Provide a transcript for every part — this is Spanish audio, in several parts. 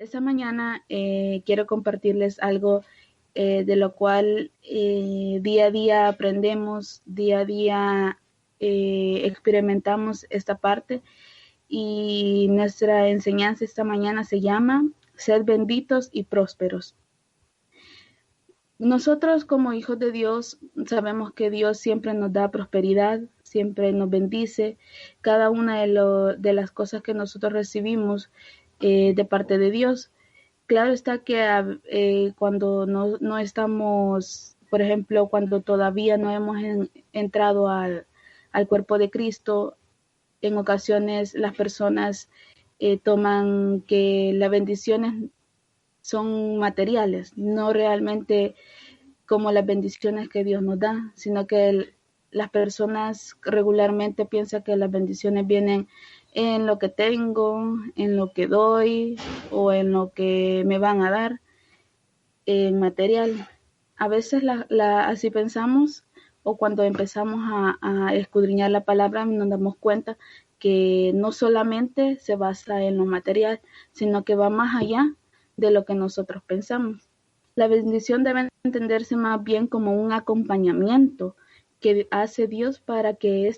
Esta mañana quiero compartirles algo de lo cual día a día aprendemos, día a día experimentamos esta parte y nuestra enseñanza esta mañana se llama Sed benditos y prósperos. Nosotros como hijos de Dios sabemos que Dios siempre nos da prosperidad, siempre nos bendice. Cada una de las cosas que nosotros recibimos de parte de Dios. Claro está que cuando no estamos, por ejemplo, cuando todavía no hemos entrado al cuerpo de Cristo, en ocasiones las personas toman que las bendiciones son materiales, no realmente como las bendiciones que Dios nos da, sino que las personas regularmente piensan que las bendiciones vienen en lo que tengo, en lo que doy o en lo que me van a dar en material. A veces así pensamos o cuando empezamos a escudriñar la palabra nos damos cuenta que no solamente se basa en lo material, sino que va más allá de lo que nosotros pensamos. La bendición debe entenderse más bien como un acompañamiento que hace Dios para que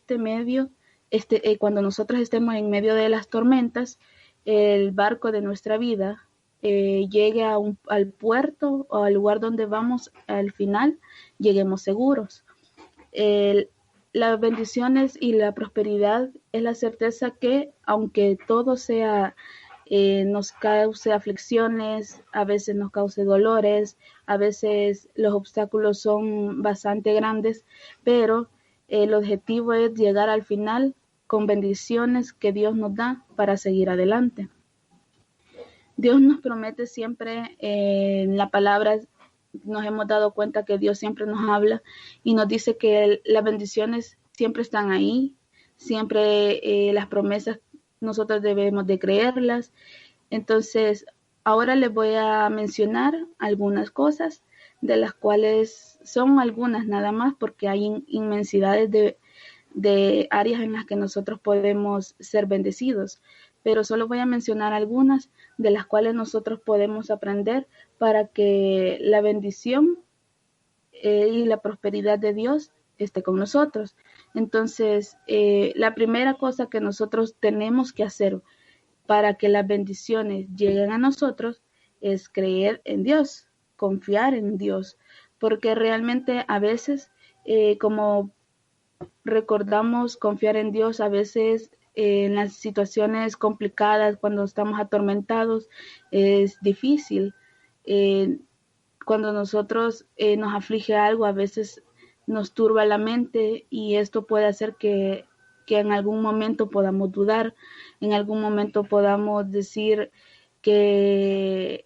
cuando nosotros estemos en medio de las tormentas, el barco de nuestra vida llegue al puerto o al lugar donde vamos al final, lleguemos seguros. El, las bendiciones y la prosperidad es la certeza que, aunque todo sea nos cause aflicciones, a veces nos cause dolores, a veces los obstáculos son bastante grandes, pero el objetivo es llegar al final con bendiciones que Dios nos da para seguir adelante. Dios nos promete siempre en la palabra, nos hemos dado cuenta que Dios siempre nos habla y nos dice que las bendiciones siempre están ahí, siempre las promesas nosotros debemos de creerlas. Entonces, ahora les voy a mencionar algunas cosas de las cuales son algunas nada más porque hay inmensidades de áreas en las que nosotros podemos ser bendecidos, pero solo voy a mencionar algunas de las cuales nosotros podemos aprender para que la bendición y la prosperidad de Dios esté con nosotros. Entonces, la primera cosa que nosotros tenemos que hacer para que las bendiciones lleguen a nosotros es creer en Dios, confiar en Dios, porque realmente a veces, como recordamos confiar en Dios, a veces en las situaciones complicadas, cuando estamos atormentados, es difícil. Eh, Cuando nosotros nos aflige algo, a veces nos turba la mente y esto puede hacer que en algún momento podamos dudar, en algún momento podamos decir que,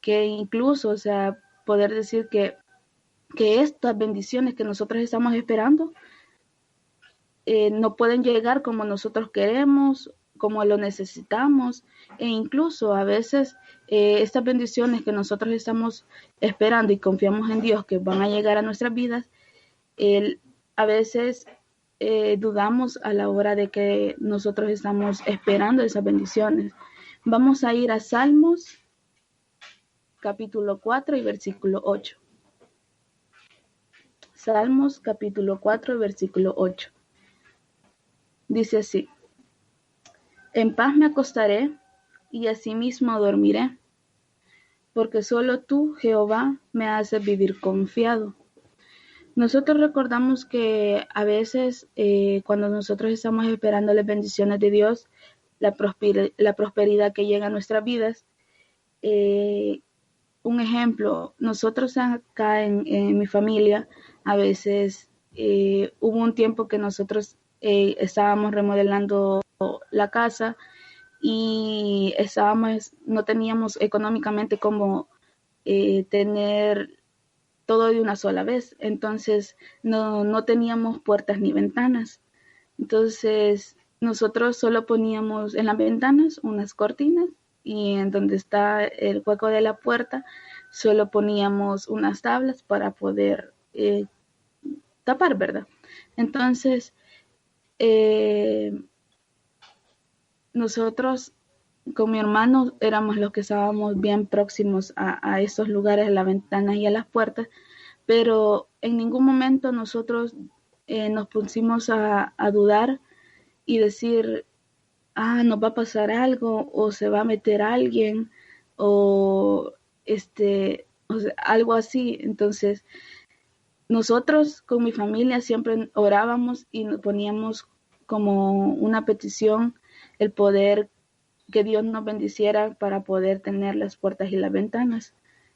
que incluso, o sea, poder decir que estas bendiciones que nosotros estamos esperando no pueden llegar como nosotros queremos, como lo necesitamos, e incluso a veces estas bendiciones que nosotros estamos esperando y confiamos en Dios que van a llegar a nuestras vidas, a veces dudamos a la hora de que nosotros estamos esperando esas bendiciones. Vamos a ir a Salmos capítulo 4 y versículo 8. Salmos capítulo 4 y versículo 8. Dice así: en paz me acostaré y asimismo dormiré, porque solo tú, Jehová, me haces vivir confiado. Nosotros recordamos que a veces cuando nosotros estamos esperando las bendiciones de Dios, la prosperidad que llega a nuestras vidas, eh, un ejemplo, nosotros acá en mi familia, a veces hubo un tiempo que nosotros estábamos remodelando la casa y no teníamos económicamente como tener todo de una sola vez, entonces no teníamos puertas ni ventanas. Entonces nosotros solo poníamos en las ventanas unas cortinas y en donde está el hueco de la puerta solo poníamos unas tablas para poder tapar, ¿verdad? Entonces, nosotros con mi hermano éramos los que estábamos bien próximos a esos lugares, a las ventanas y a las puertas, pero en ningún momento nosotros nos pusimos a dudar y decir, nos va a pasar algo o se va a meter alguien o o sea, algo así. Entonces, nosotros con mi familia siempre orábamos y nos poníamos como una petición el poder que Dios nos bendiciera para poder tener las puertas y las ventanas.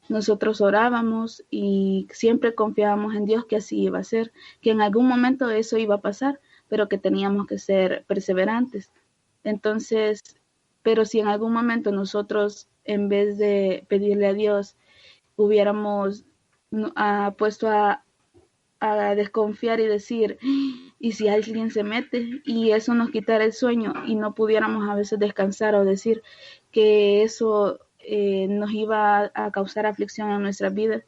Nosotros orábamos y siempre confiábamos en Dios que así iba a ser, que en algún momento eso iba a pasar, pero que teníamos que ser perseverantes. Entonces, pero si en algún momento nosotros, en vez de pedirle a Dios, hubiéramos puesto a desconfiar y decir, y si alguien se mete y eso nos quitara el sueño y no pudiéramos a veces descansar o decir que eso nos iba a causar aflicción en nuestras vidas.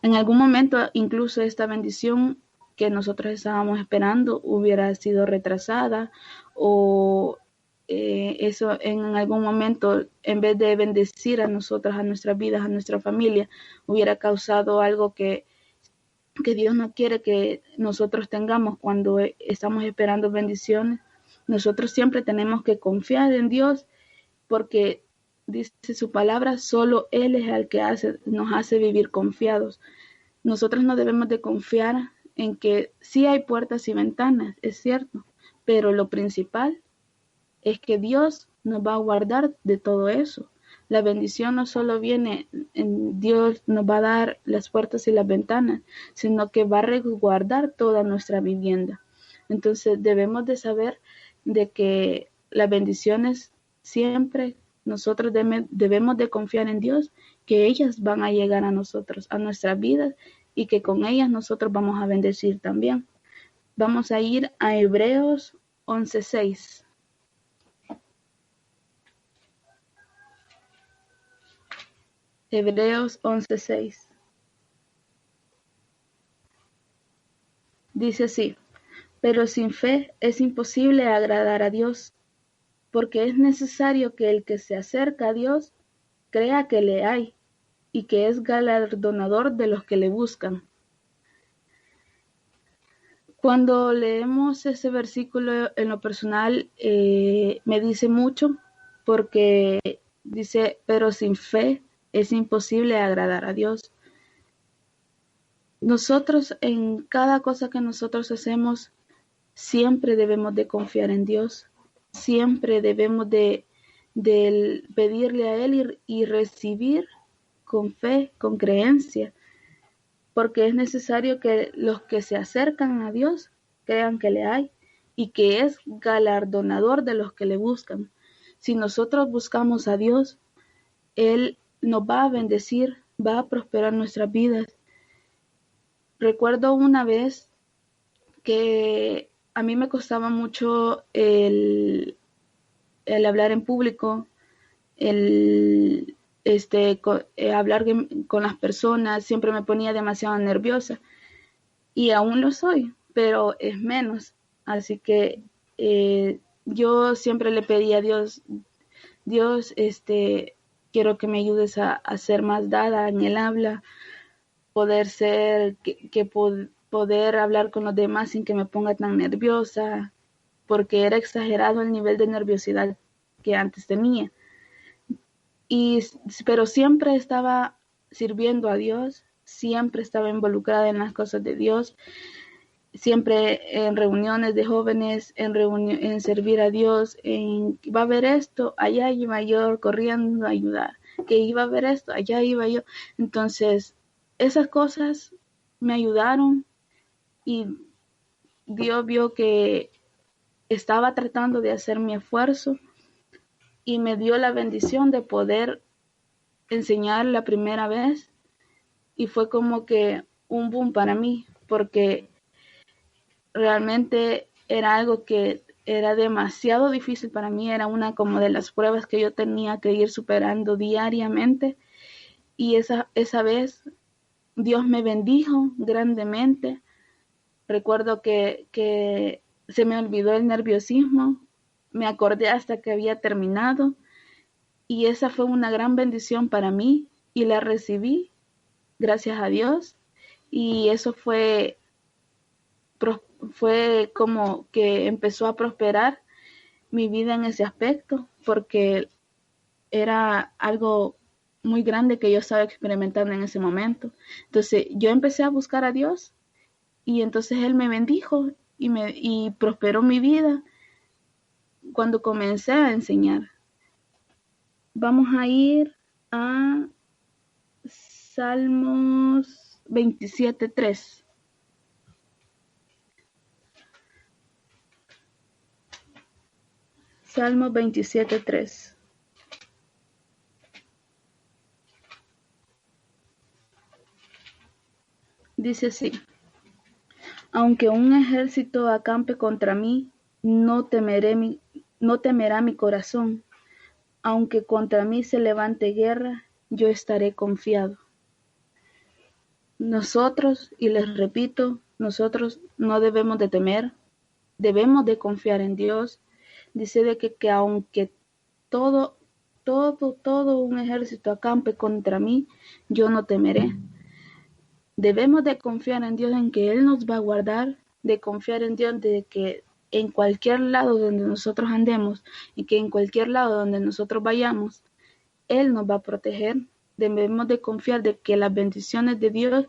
En algún momento incluso esta bendición que nosotros estábamos esperando hubiera sido retrasada o eso en algún momento, en vez de bendecir a nosotros, a nuestras vidas, a nuestra familia, hubiera causado algo que Dios no quiere que nosotros tengamos cuando estamos esperando bendiciones. Nosotros siempre tenemos que confiar en Dios porque dice su palabra, solo Él es el que nos hace vivir confiados. Nosotros no debemos de confiar en que sí hay puertas y ventanas, es cierto, pero lo principal es que Dios nos va a guardar de todo eso. La bendición no solo viene en Dios nos va a dar las puertas y las ventanas, sino que va a resguardar toda nuestra vivienda. Entonces debemos de saber de que las bendiciones siempre nosotros debemos de confiar en Dios, que ellas van a llegar a nosotros, a nuestras vidas y que con ellas nosotros vamos a bendecir también. Vamos a ir a Hebreos 11:6. Hebreos 11:6. Dice así, pero sin fe es imposible agradar a Dios, porque es necesario que el que se acerca a Dios crea que le hay y que es galardonador de los que le buscan. Cuando leemos ese versículo en lo personal, me dice mucho porque dice, pero sin fe es imposible agradar a Dios. Nosotros en cada cosa que nosotros hacemos, siempre debemos de confiar en Dios, siempre debemos de pedirle a Él y recibir con fe, con creencia, porque es necesario que los que se acercan a Dios crean que le hay y que es galardonador de los que le buscan. Si nosotros buscamos a Dios, Él nos va a bendecir, va a prosperar nuestras vidas. Recuerdo una vez que a mí me costaba mucho el hablar en público, el hablar con las personas, siempre me ponía demasiado nerviosa y aún lo soy, pero es menos. Así que yo siempre le pedí a Dios, Dios, quiero que me ayudes a ser más dada en el habla, poder ser, poder hablar con los demás sin que me ponga tan nerviosa, porque era exagerado el nivel de nerviosidad que antes tenía. Pero siempre estaba sirviendo a Dios, siempre estaba involucrada en las cosas de Dios, siempre en reuniones de jóvenes, en servir a Dios, va a haber esto, allá iba yo corriendo a ayudar, que iba a haber esto, allá iba yo. Entonces, esas cosas me ayudaron y Dios vio que estaba tratando de hacer mi esfuerzo y me dio la bendición de poder enseñar la primera vez y fue como que un boom para mí porque realmente era algo que era demasiado difícil para mí, era una como de las pruebas que yo tenía que ir superando diariamente y esa vez Dios me bendijo grandemente. Recuerdo que se me olvidó el nerviosismo, me acordé hasta que había terminado Y esa fue una gran bendición para mí y la recibí, gracias a Dios. Y eso fue como que empezó a prosperar mi vida en ese aspecto, porque era algo muy grande que yo estaba experimentando en ese momento. Entonces yo empecé a buscar a Dios y entonces Él me bendijo y prosperó mi vida cuando comencé a enseñar. Vamos a ir a Salmos 27:3. Salmos 27:3. Dice así: aunque un ejército acampe contra mí, no temerá mi corazón. Aunque contra mí se levante guerra, yo estaré confiado. Nosotros, y les repito, nosotros no debemos de temer, debemos de confiar en Dios. Dice de que aunque todo un ejército acampe contra mí, yo no temeré. Debemos de confiar en Dios, en que Él nos va a guardar, de confiar en Dios de que en cualquier lado donde nosotros andemos y que en cualquier lado donde nosotros vayamos, Él nos va a proteger. Debemos de confiar de que las bendiciones de Dios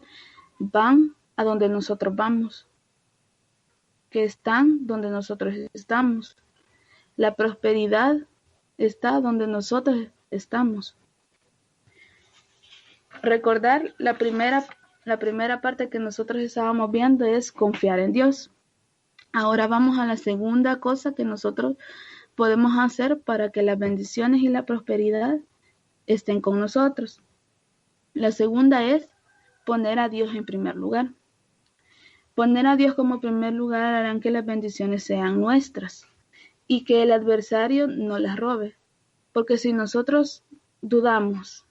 van a donde nosotros vamos, que están donde nosotros estamos. La prosperidad está donde nosotros estamos. Recordar la primera parte que nosotros estábamos viendo es confiar en Dios. Ahora vamos a la segunda cosa que nosotros podemos hacer para que las bendiciones y la prosperidad estén con nosotros. La segunda es poner a Dios en primer lugar. Poner a Dios como primer lugar harán que las bendiciones sean nuestras y que el adversario no las robe. Porque si nosotros dudamos,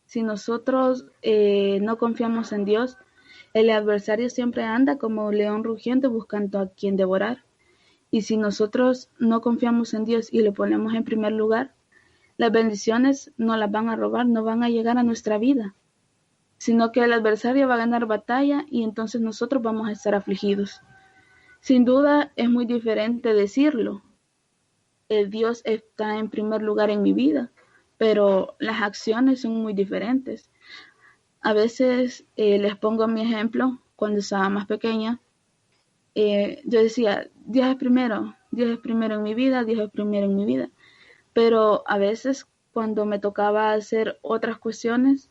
si nosotros no confiamos en Dios, el adversario siempre anda como un león rugiente buscando a quien devorar. Y si nosotros no confiamos en Dios y lo ponemos en primer lugar, las bendiciones no las van a robar, no van a llegar a nuestra vida, sino que el adversario va a ganar batalla y entonces nosotros vamos a estar afligidos. Sin duda es muy diferente decirlo. Dios está en primer lugar en mi vida, pero las acciones son muy diferentes. A veces les pongo mi ejemplo, cuando estaba más pequeña, yo decía, Dios es primero en mi vida, Dios es primero en mi vida. Pero a veces cuando me tocaba hacer otras cuestiones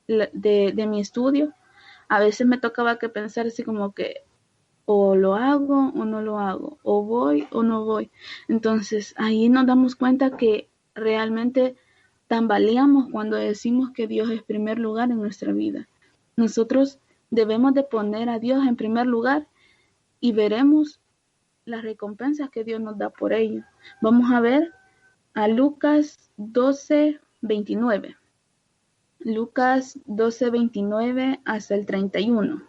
de mi estudio, a veces me tocaba que pensar así como que o lo hago o no lo hago, o voy o no voy. Entonces ahí nos damos cuenta que realmente tambaleamos cuando decimos que Dios es primer lugar en nuestra vida. Nosotros debemos de poner a Dios en primer lugar y veremos las recompensas que Dios nos da por ello. Vamos a ver a Lucas 12:29. Lucas 12:29 hasta el 31.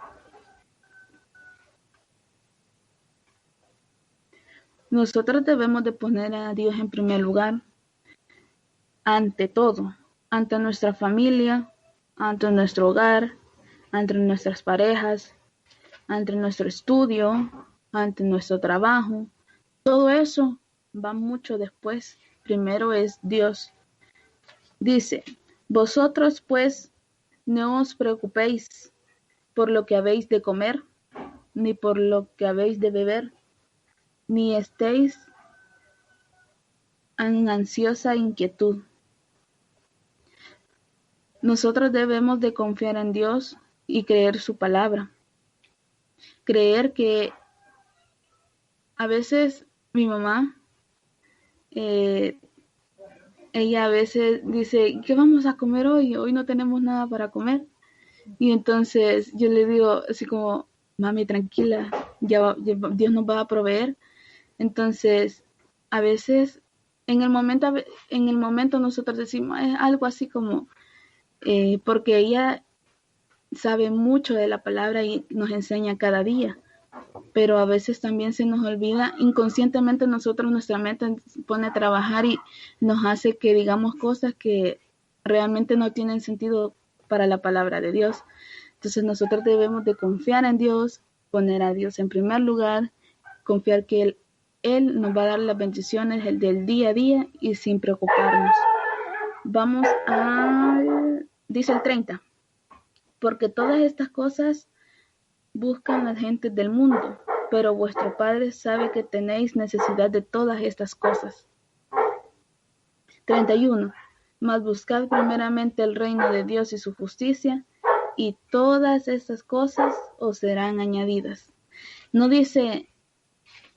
Nosotros debemos de poner a Dios en primer lugar, ante todo, ante nuestra familia, ante nuestro hogar, ante nuestras parejas, ante nuestro estudio, ante nuestro trabajo. Todo eso va mucho después. Primero es Dios. Dice, vosotros pues no os preocupéis por lo que habéis de comer, ni por lo que habéis de beber, ni estéis en ansiosa inquietud. Nosotros debemos de confiar en Dios y creer su palabra. Creer que a veces mi mamá, ella a veces dice, ¿qué vamos a comer hoy? Hoy no tenemos nada para comer. Y entonces yo le digo así como, mami, tranquila, Dios nos va a proveer. Entonces, a veces en el momento nosotros decimos, es algo así como, porque ella sabe mucho de la palabra y nos enseña cada día. pero a veces también se nos olvida, inconscientemente nuestra mente pone a trabajar y nos hace que digamos cosas que realmente no tienen sentido para la palabra de Dios. Entonces nosotros debemos de confiar en Dios, poner a Dios en primer lugar, confiar que Él nos va a dar las bendiciones del día a día y sin preocuparnos. Vamos dice el 30, porque todas estas cosas buscan las gentes del mundo, pero vuestro Padre sabe que tenéis necesidad de todas estas cosas. 31. Mas buscad primeramente el reino de Dios y su justicia, y todas estas cosas os serán añadidas. No dice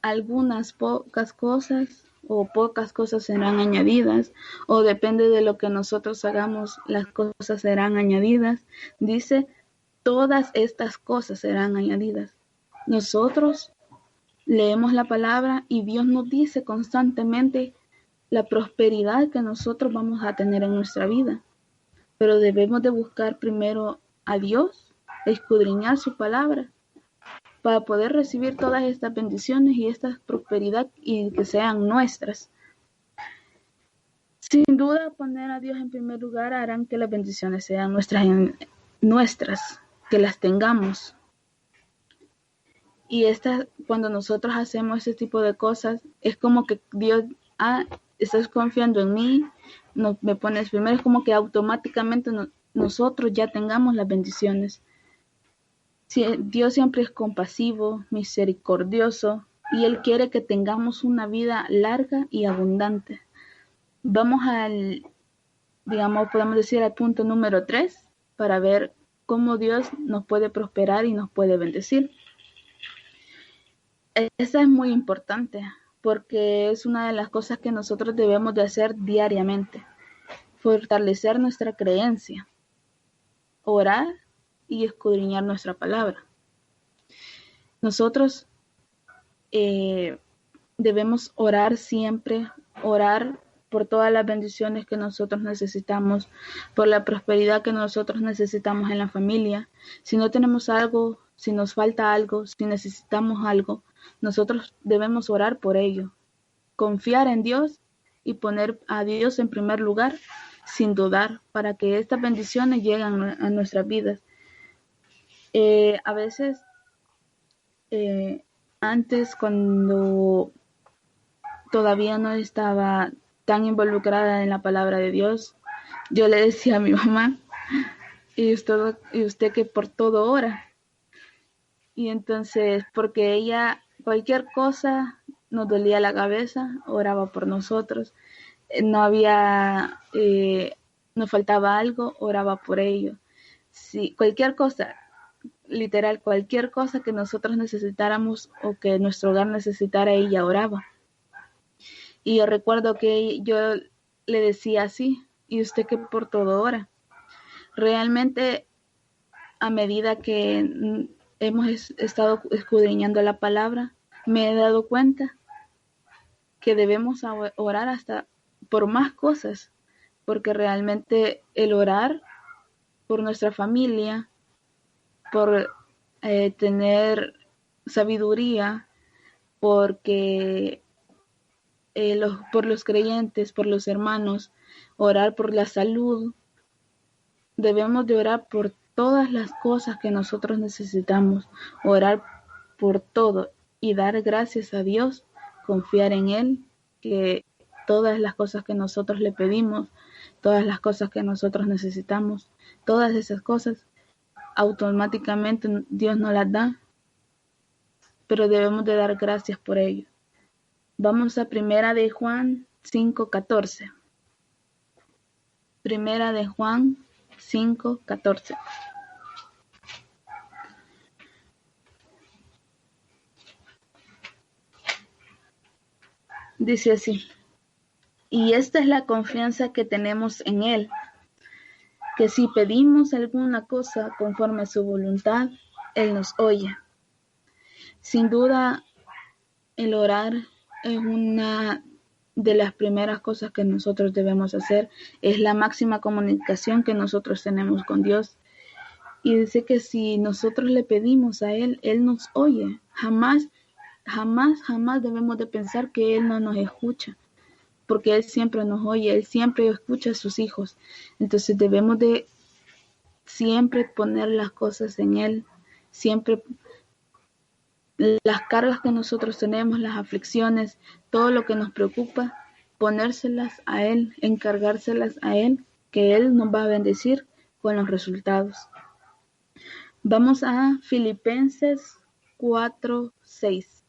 algunas pocas cosas o pocas cosas serán añadidas, o depende de lo que nosotros hagamos, las cosas serán añadidas. Dice todas estas cosas serán añadidas. Nosotros leemos la palabra y Dios nos dice constantemente la prosperidad que nosotros vamos a tener en nuestra vida. Pero debemos de buscar primero a Dios, escudriñar su palabra, para poder recibir todas estas bendiciones y esta prosperidad y que sean nuestras. Sin duda, poner a Dios en primer lugar harán que las bendiciones sean nuestras, que las tengamos. Y cuando nosotros hacemos este tipo de cosas, es como que Dios, estás confiando en mí, me pones primero, es como que automáticamente nosotros ya tengamos las bendiciones. Dios siempre es compasivo, misericordioso, y Él quiere que tengamos una vida larga y abundante. Vamos podemos decir al punto número 3, para ver cómo Dios nos puede prosperar y nos puede bendecir. Esa es muy importante, porque es una de las cosas que nosotros debemos de hacer diariamente. Fortalecer nuestra creencia, orar y escudriñar nuestra palabra. Nosotros debemos orar siempre, orar por todas las bendiciones que nosotros necesitamos, por la prosperidad que nosotros necesitamos en la familia. Si no tenemos algo, si nos falta algo, si necesitamos algo, nosotros debemos orar por ello, confiar en Dios y poner a Dios en primer lugar sin dudar, para que estas bendiciones lleguen a nuestras vidas. A veces, antes, cuando todavía no estaba tan involucrada en la palabra de Dios, yo le decía a mi mamá, y usted que por todo ora. Y entonces, porque ella, cualquier cosa, nos dolía la cabeza, oraba por nosotros. Nos faltaba algo, oraba por ello. Si cualquier cosa, literal, cualquier cosa que nosotros necesitáramos o que nuestro hogar necesitara, ella oraba. Y yo recuerdo que yo le decía así, ¿y usted que por todo ora? Realmente, a medida que hemos estado escudriñando la palabra, me he dado cuenta que debemos orar hasta por más cosas, porque realmente el orar por nuestra familia, por tener sabiduría, porque por los creyentes, por los hermanos, orar por la salud. Debemos de orar por todas las cosas que nosotros necesitamos, orar por todo y dar gracias a Dios, confiar en Él, que todas las cosas que nosotros le pedimos, todas las cosas que nosotros necesitamos, todas esas cosas, automáticamente Dios nos las da, pero debemos de dar gracias por ello. Vamos a Primera de Juan 5:14. Primera de Juan 5:14. Dice así: y esta es la confianza que tenemos en Él, que si pedimos alguna cosa conforme a su voluntad, Él nos oye. Sin duda, el orar es una de las primeras cosas que nosotros debemos hacer. Es la máxima comunicación que nosotros tenemos con Dios. Y dice que si nosotros le pedimos a Él, Él nos oye. Jamás, jamás, jamás debemos de pensar que Él no nos escucha, porque Él siempre nos oye, Él siempre escucha a sus hijos. Entonces debemos de siempre poner las cosas en Él, siempre las cargas que nosotros tenemos, las aflicciones, todo lo que nos preocupa, ponérselas a Él, encargárselas a Él, que Él nos va a bendecir con los resultados. Vamos a Filipenses 4:6.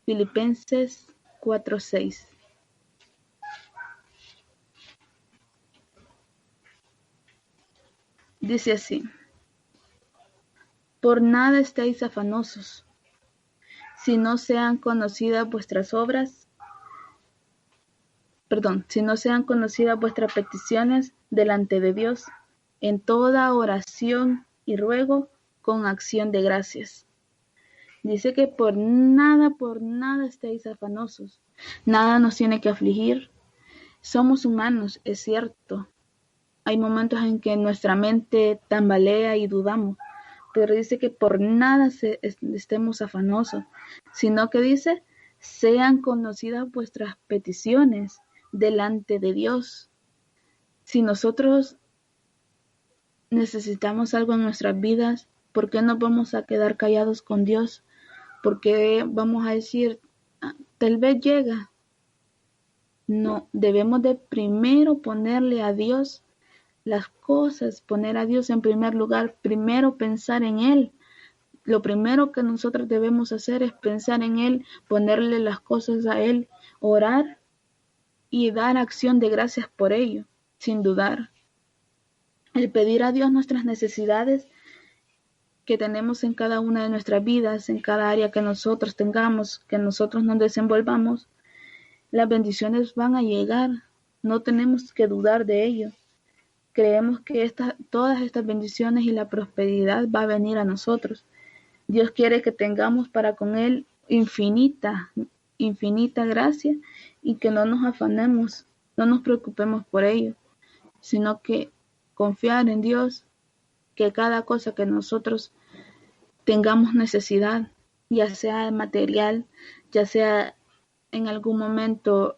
Filipenses 4:6. Dice así: por nada estéis afanosos, si no sean conocidas vuestras peticiones delante de Dios, en toda oración y ruego con acción de gracias. Dice que por nada estéis afanosos. Nada nos tiene que afligir. Somos humanos, es cierto. Hay momentos en que nuestra mente tambalea y dudamos, pero dice que por nada estemos afanosos, sino que dice, sean conocidas vuestras peticiones delante de Dios. Si nosotros necesitamos algo en nuestras vidas, ¿por qué nos vamos a quedar callados con Dios? ¿Por qué vamos a decir, tal vez llega? No, debemos de primero ponerle a Dios las cosas, poner a Dios en primer lugar, primero pensar en Él. Lo primero que nosotros debemos hacer es pensar en Él, ponerle las cosas a Él, orar y dar acción de gracias por ello, sin dudar. El pedir a Dios nuestras necesidades que tenemos en cada una de nuestras vidas, en cada área que nosotros tengamos, que nosotros nos desenvolvamos, las bendiciones van a llegar, no tenemos que dudar de ello. Creemos que todas estas bendiciones y la prosperidad va a venir a nosotros. Dios quiere que tengamos para con Él infinita gracia y que no nos afanemos, no nos preocupemos por ello, sino que confiar en Dios, que cada cosa que nosotros tengamos necesidad, ya sea material, ya sea en algún momento,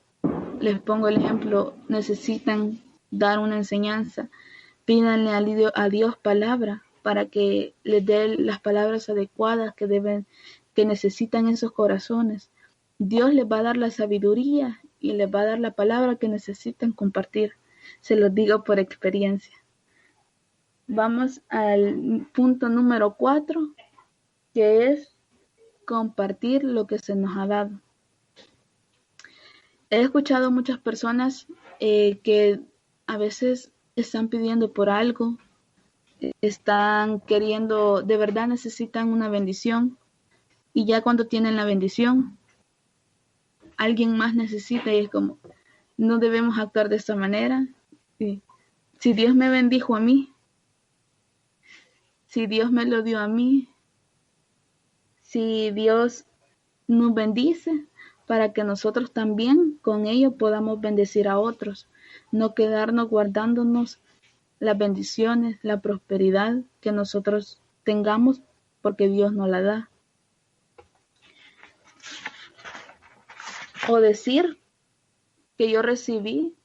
les pongo el ejemplo, necesitan dar una enseñanza, pídanle a Dios palabra para que les dé las palabras adecuadas que necesitan esos corazones. Dios les va a dar la sabiduría y les va a dar la palabra que necesitan compartir. Se los digo por experiencia. Vamos al punto número 4, que es compartir lo que se nos ha dado. He escuchado muchas personas que a veces están pidiendo por algo, están queriendo, de verdad necesitan una bendición, y ya cuando tienen la bendición, alguien más necesita y es como, no debemos actuar de esta manera. Sí. Si Dios me bendijo a mí, si Dios me lo dio a mí, si Dios nos bendice, para que nosotros también con ello podamos bendecir a otros, no quedarnos guardándonos las bendiciones, la prosperidad que nosotros tengamos, porque Dios nos la da. O decir que yo recibí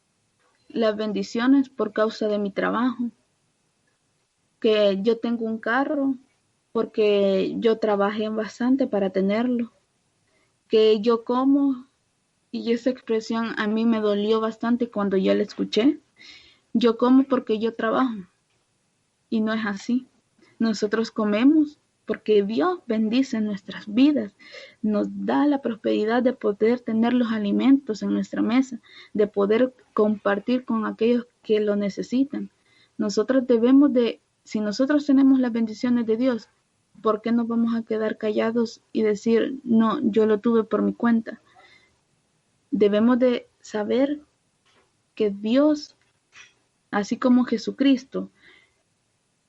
las bendiciones por causa de mi trabajo, que yo tengo un carro porque yo trabajé bastante para tenerlo, que yo como, y esa expresión a mí me dolió bastante cuando yo la escuché, yo como porque yo trabajo, y no es así. Nosotros comemos porque Dios bendice nuestras vidas, nos da la prosperidad de poder tener los alimentos en nuestra mesa, de poder compartir con aquellos que lo necesitan. Nosotros debemos de, si nosotros tenemos las bendiciones de Dios, ¿por qué nos vamos a quedar callados y decir, no, yo lo tuve por mi cuenta? Debemos de saber que Dios, así como Jesucristo,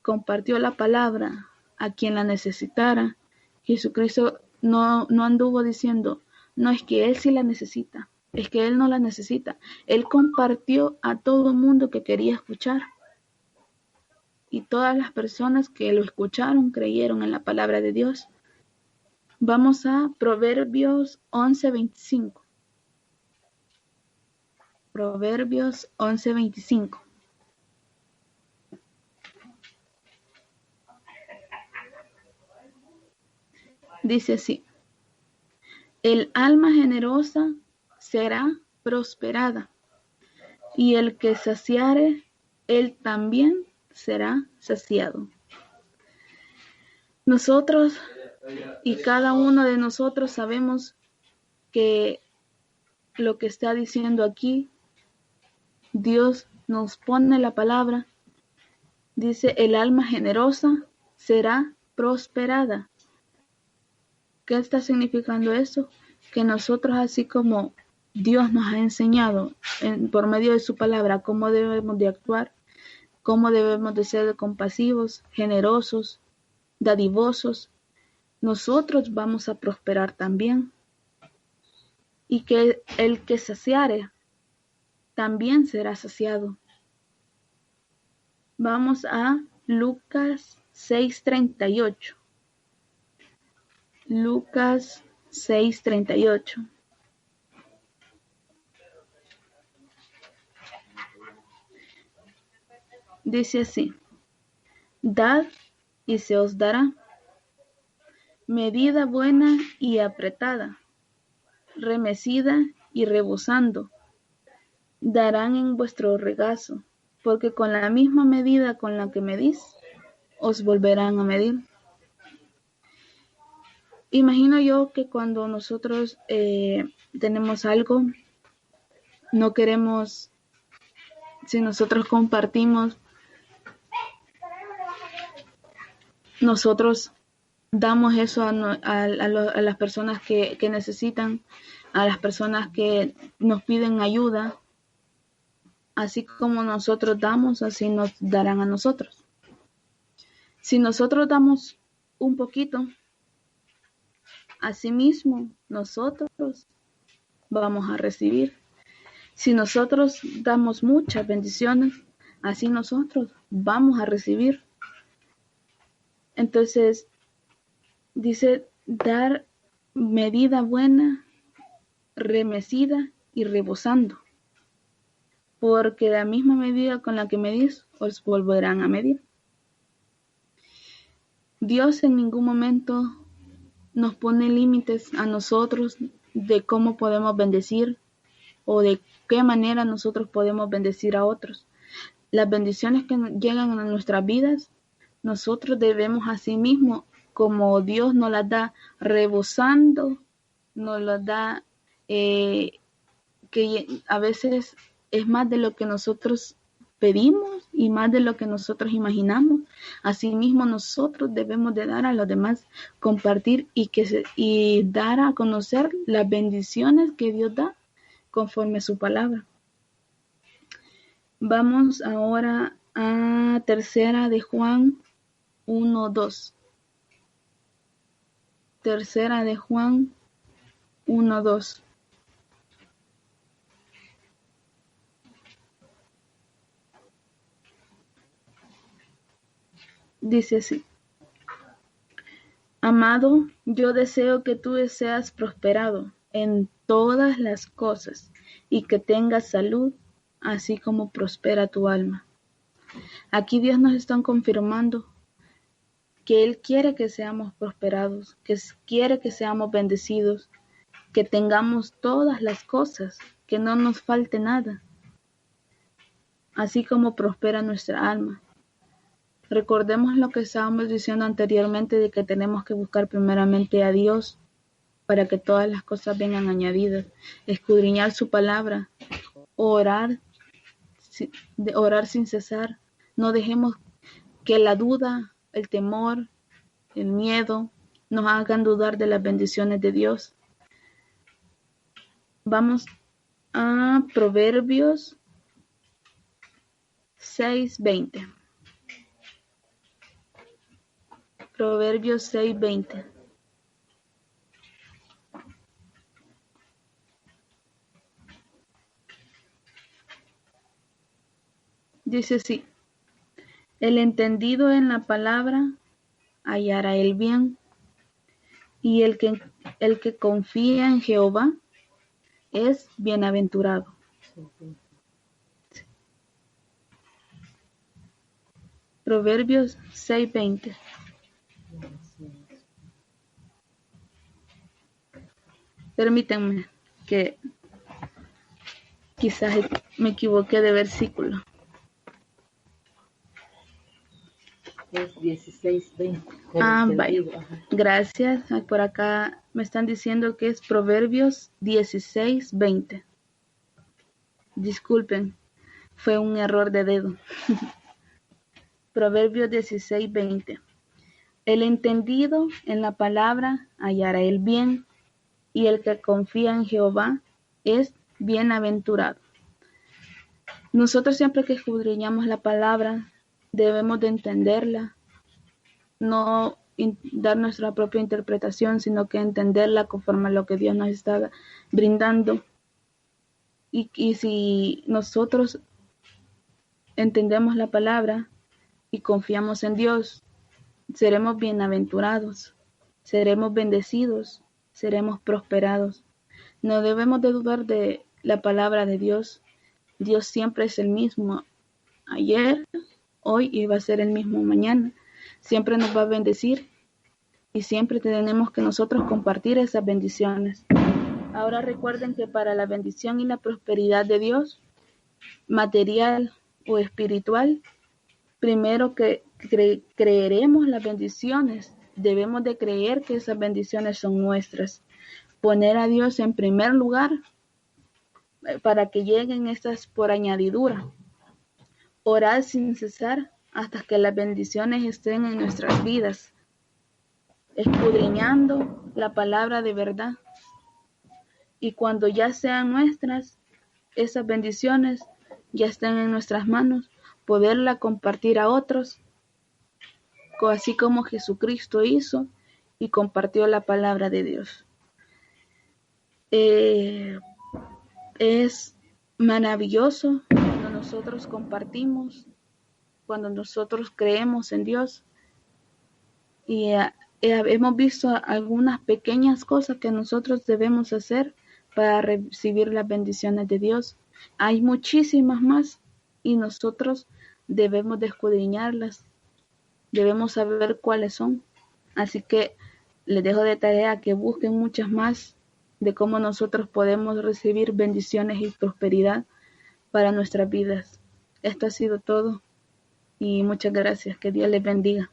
compartió la palabra a quien la necesitara. Jesucristo no anduvo diciendo, no, es que Él sí la necesita, es que Él no la necesita. Él compartió a todo el mundo que quería escuchar. Y todas las personas que lo escucharon creyeron en la palabra de Dios. Vamos a Proverbios 11:25. Proverbios 11:25. Dice así: el alma generosa será prosperada, y el que saciare, él también será saciado. Nosotros y cada uno de nosotros sabemos que lo que está diciendo aquí, Dios nos pone la palabra, dice, el alma generosa será prosperada. ¿Qué está significando eso? Que nosotros, así como Dios nos ha enseñado por medio de su palabra cómo debemos de actuar, cómo debemos de ser compasivos, generosos, dadivosos, nosotros vamos a prosperar también. Y que el que saciare también será saciado. Vamos a Lucas 6:38. Lucas 6:38. Dice así: dad y se os dará, medida buena y apretada, remecida y rebosando, darán en vuestro regazo, porque con la misma medida con la que medís, os volverán a medir. Imagino yo que cuando nosotros tenemos algo, no queremos, si nosotros compartimos, nosotros damos eso a las personas que necesitan, a las personas que nos piden ayuda, así como nosotros damos, así nos darán a nosotros. Si nosotros damos un poquito, asimismo nosotros vamos a recibir. Si nosotros damos muchas bendiciones, así nosotros vamos a recibir. Entonces, dice, dar medida buena, remecida y rebosando, porque la misma medida con la que medís, os volverán a medir. Dios en ningún momento nos pone límites a nosotros de cómo podemos bendecir o de qué manera nosotros podemos bendecir a otros. Las bendiciones que llegan a nuestras vidas, nosotros debemos asimismo, como Dios nos las da rebosando, nos las da que a veces es más de lo que nosotros pedimos y más de lo que nosotros imaginamos. Asimismo, nosotros debemos de dar a los demás, compartir y dar a conocer las bendiciones que Dios da conforme a su palabra. Vamos ahora a Tercera de Juan 1:2. Tercera de Juan 1:2. Dice así: amado, yo deseo que tú seas prosperado en todas las cosas y que tengas salud, así como prospera tu alma. Aquí Dios nos está confirmando que Él quiere que seamos prosperados, que quiere que seamos bendecidos, que tengamos todas las cosas, que no nos falte nada, así como prospera nuestra alma. Recordemos lo que estábamos diciendo anteriormente de que tenemos que buscar primeramente a Dios para que todas las cosas vengan añadidas, escudriñar su palabra, orar sin cesar. No dejemos que la duda, el temor, el miedo nos hagan dudar de las bendiciones de Dios. Vamos a Proverbios 6:20. Proverbios 6:20. Dice así: el entendido en la palabra hallará el bien, y el que confía en Jehová es bienaventurado. Proverbios 6:20. Permítanme que quizás me equivoqué de versículo. Es 16:20. Vaya. Gracias. Por acá me están diciendo que es Proverbios 16:20. Disculpen, fue un error de dedo. Proverbios 16:20. El entendido en la palabra hallará el bien, y el que confía en Jehová es bienaventurado. Nosotros siempre que escudriñamos la palabra, debemos de entenderla, no dar nuestra propia interpretación, sino que entenderla conforme a lo que Dios nos está brindando. Y si nosotros entendemos la palabra y confiamos en Dios, seremos bienaventurados, seremos bendecidos, seremos prosperados. No debemos de dudar de la palabra de Dios. Dios siempre es el mismo ayer, hoy y va a ser el mismo mañana. Siempre nos va a bendecir y siempre tenemos que nosotros compartir esas bendiciones. Ahora recuerden que para la bendición y la prosperidad de Dios, material o espiritual, primero que creeremos las bendiciones, debemos de creer que esas bendiciones son nuestras. Poner a Dios en primer lugar para que lleguen estas por añadidura. Orar sin cesar hasta que las bendiciones estén en nuestras vidas, escudriñando la palabra de verdad. Y cuando ya sean nuestras, esas bendiciones ya estén en nuestras manos, poderla compartir a otros, así como Jesucristo hizo y compartió la palabra de Dios. Es maravilloso cuando nosotros compartimos, cuando nosotros creemos en Dios y hemos visto algunas pequeñas cosas que nosotros debemos hacer para recibir las bendiciones de Dios. Hay muchísimas más y nosotros debemos de escudriñarlas, debemos saber cuáles son. Así que les dejo de tarea que busquen muchas más de cómo nosotros podemos recibir bendiciones y prosperidad para nuestras vidas. Esto ha sido todo y muchas gracias. Que Dios les bendiga.